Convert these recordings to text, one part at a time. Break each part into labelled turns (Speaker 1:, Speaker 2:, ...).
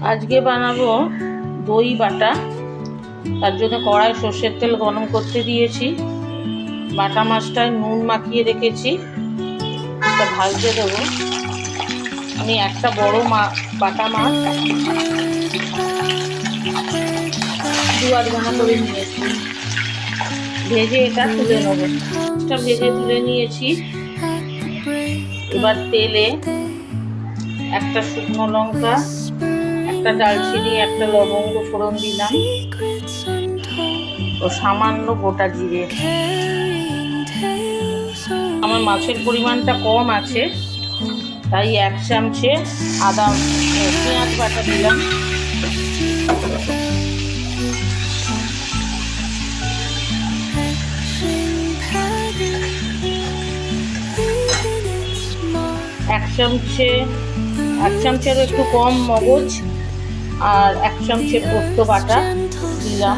Speaker 1: আজকে বানাবো দই বাটা। তার জন্য কড়াই সর্ষের তেল গরম করতে দিয়েছি। বাটা মাছটায় নুন মাখিয়ে রেখেছি, এটা ভাজতে দেবো। আমি একটা বড় বাটা মাছ 2-8 ঘন্টা করে নিয়েছি, ভেজে এটা তুলে নেবো। এটা ভেজে তুলে নিয়েছি। এবার তেলে একটা শুকনো লঙ্কা, একটা দারচিনি, একটা লবঙ্গ ফোড়ন দিলাম ও সামান্য গোটা জিরে। আমার মাছের পরিমাণটা কম আছে, তাই 1 চামচে পেঁয়াজ বাটা দিলাম। এক চামচেরও একটু কম মগজ আর 1 চামচে পোস্ত বাটা দিলাম।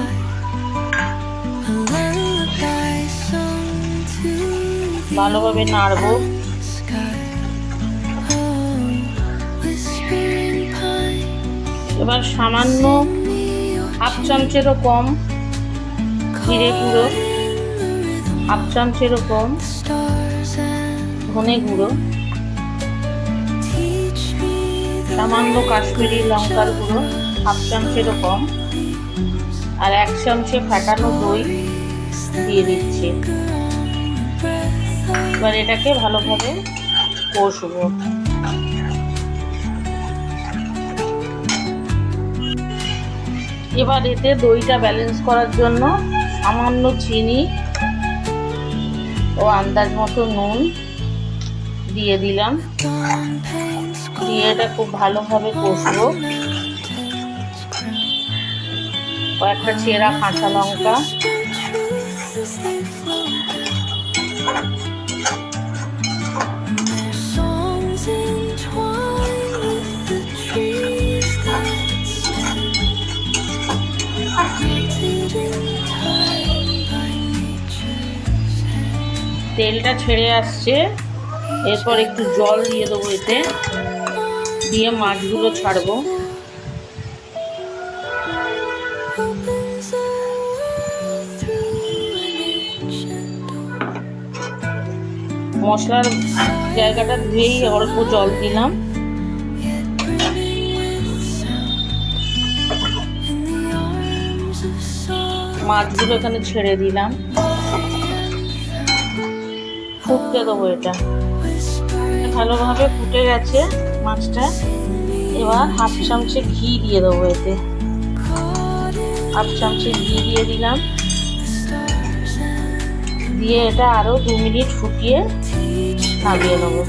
Speaker 1: ভালোভাবে নাড়বো। এবার সামান্য 1/2 চামচেরও কম জিরে গুঁড়ো, 1/2 চামচেরও কম ধনে গুঁড়ো, সামান্য কাশ্মীরি লঙ্কার গুঁড়ো 1/2 চামচেরও কম, আর 1 চামচে ফেটানো দই দিয়ে দিচ্ছি। এবার এটাকে ভালোভাবে কষবো। এবার এতে দইটা ব্যালেন্স করার জন্য সামান্য চিনি ও আন্দাজ মতো নুন দিয়ে দিলাম। দিয়ে এটা খুব ভালোভাবে কষবো। কয়েকটা চেরা কাঁচা লঙ্কা, তেলটা ছেড়ে আসছে। এরপর একটু জল দিয়ে দেবো এতে, দিয়ে মাছগুলো ছাড়বো। মশলার জায়গাটা ধুয়েই অল্প জল দিলাম। মাছগুলো এখানে ছেড়ে দিলাম, ফুটতে দেবো। এটা ভালোভাবে ফুটে গেছে মাছটা। এবার 1/2 চামচে ঘি দিয়ে দেবো এতে, 1/2 চামচে ঘি দিয়ে দিলাম। দিয়ে এটা আরো 2 মিনিট ফুটিয়ে নামিয়ে নেবো।